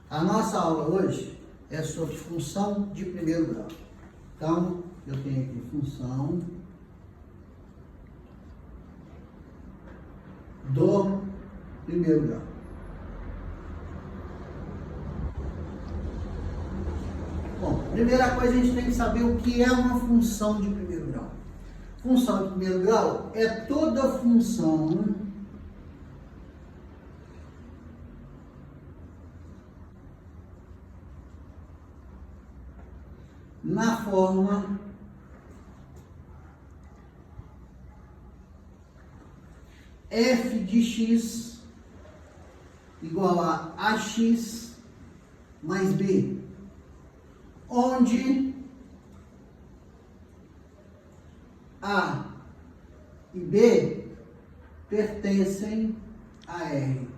A nossa aula hoje é sobre função de primeiro grau. Então, eu tenho aqui função do primeiro grau. Bom, primeira coisa a gente tem que saber o que é uma função de primeiro grau. Função de primeiro grau é toda função na forma f de x igual a ax mais b, onde a e b pertencem a R,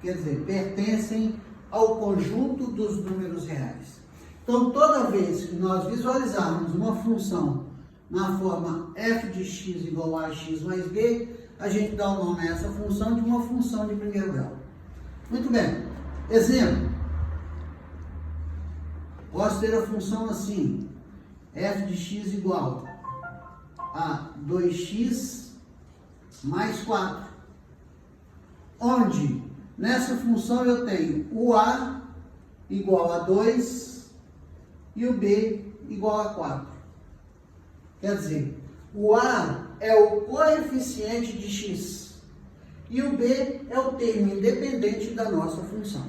quer dizer, pertencem ao conjunto dos números reais. Então, toda vez que nós visualizarmos uma função na forma f de x igual a ax mais b, a gente dá o nome a essa função de uma função de primeiro grau. Muito bem. Exemplo. Posso ter a função assim, f de x igual a 2x mais 4, onde nessa função eu tenho o a igual a 2 e o b igual a 4. Quer dizer, o a é o coeficiente de x e o b é o termo independente da nossa função.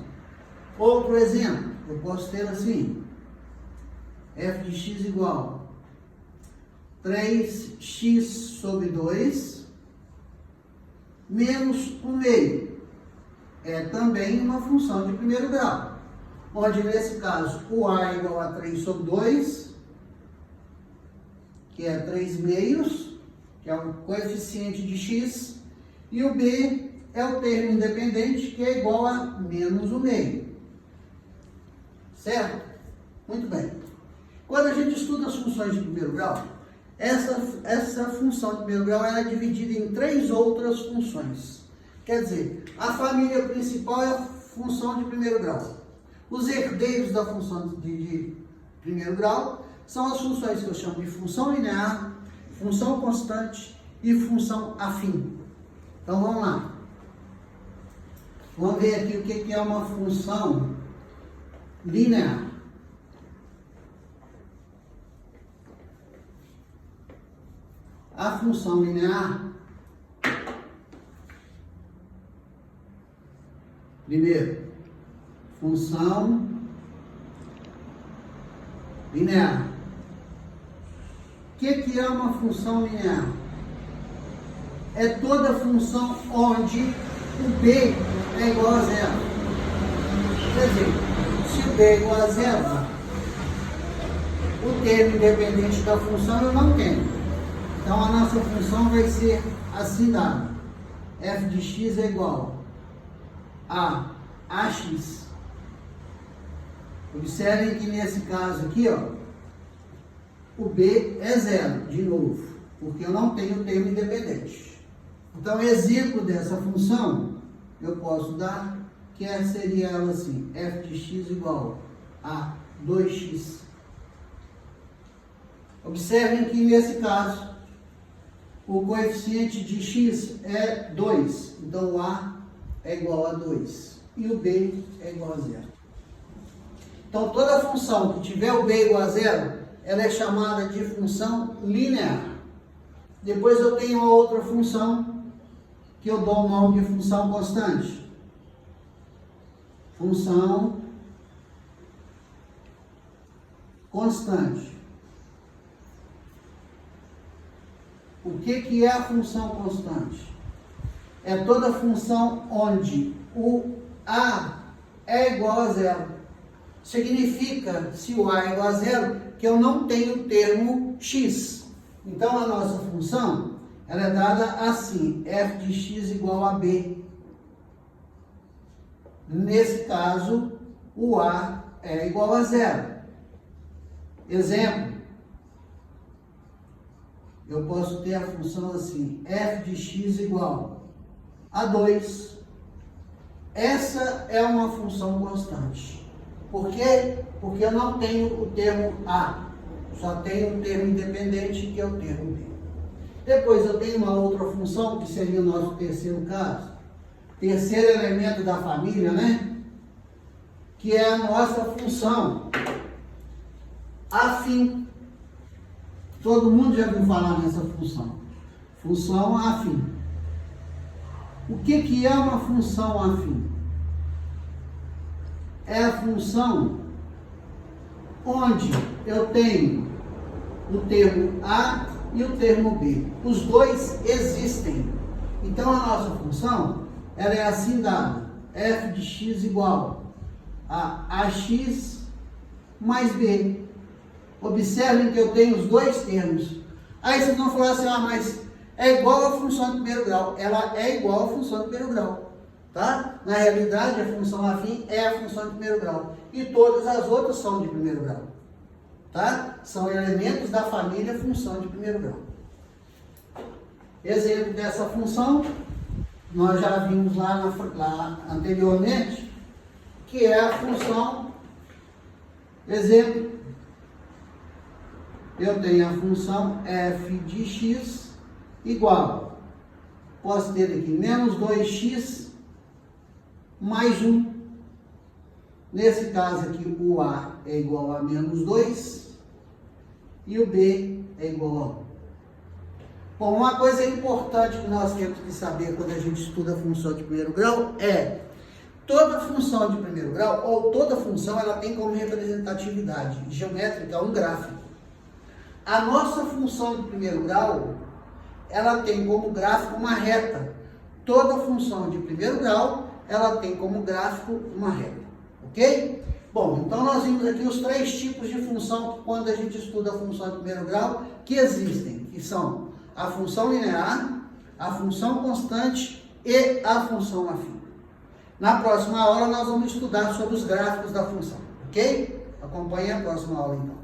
Outro exemplo, eu posso ter assim, f de x igual 3x sobre 2 menos 1 meio. É também uma função de primeiro grau, onde nesse caso o a é igual a 3 sobre 2, que é 3 meios, que é o coeficiente de x, e o b é o termo independente, que é igual a menos 1 meio. Certo? Muito bem. Quando a gente estuda as funções de primeiro grau, essa função de primeiro grau ela é dividida em 3 outras funções. Quer dizer, a família principal é a função de primeiro grau. Os herdeiros da função de primeiro grau são as funções que eu chamo de função linear, função constante e função afim. Então vamos lá. Vamos ver aqui o que é uma função linear. A função linear, primeiro, função linear. O que é uma função linear? É toda função onde o b é igual a zero. Quer dizer, se o b é igual a zero, o termo independente da função eu não tenho. Então, a nossa função vai ser assim dada. f de x é igual a ax. Observem que nesse caso aqui, ó, o b é zero, de novo, porque eu não tenho termo independente. Então, exemplo dessa função, eu posso dar, que seria ela assim, f de x igual a 2x. Observem que nesse caso, o coeficiente de x é 2, então o a é igual a 2 e o b é igual a 0. Então, toda função que tiver o b igual a 0, ela é chamada de função linear. Depois eu tenho uma outra função que eu dou o nome de função constante. Função constante. O que é a função constante? É toda função onde o a é igual a zero. Significa, se o a é igual a zero, que eu não tenho o termo x. Então, a nossa função ela é dada assim, f de x igual a b. Nesse caso, o a é igual a zero. Exemplo. Eu posso ter a função assim, f de x igual a 2. Essa é uma função constante. Por quê? Porque eu não tenho o termo A, só tenho um termo independente, que é o termo B. Depois eu tenho uma outra função, que seria o nosso terceiro caso, terceiro elemento da família, né? Que é a nossa função afim. Todo mundo já ouviu falar nessa função. Função afim. O que é uma função afim? É a função onde eu tenho o termo A e o termo B. Os dois existem. Então a nossa função, ela é assim dada. F de x igual a AX mais B. Observem que eu tenho os dois termos. Aí vocês vão falar assim, mas é igual à função de primeiro grau. Ela é igual à função de primeiro grau. Tá? Na realidade, a função afim é a função de primeiro grau. E todas as outras são de primeiro grau. Tá? São elementos da família função de primeiro grau. Exemplo dessa função, nós já vimos lá anteriormente, que é a função, exemplo, eu tenho a função f de x igual, posso ter aqui menos 2x mais 1. Nesse caso aqui, o A é igual a menos 2 e o B é igual a 1. Bom, uma coisa importante que nós temos que saber quando a gente estuda a função de primeiro grau é toda função de primeiro grau, ou toda função, ela tem como representatividade geométrica um gráfico. A nossa função de primeiro grau, ela tem como gráfico uma reta. Toda função de primeiro grau, ela tem como gráfico uma reta. Ok? Bom, então nós vimos aqui os três tipos de função que quando a gente estuda a função de primeiro grau, que existem, que são a função linear, a função constante e a função afim. Na próxima aula nós vamos estudar sobre os gráficos da função, ok? Acompanhe a próxima aula então.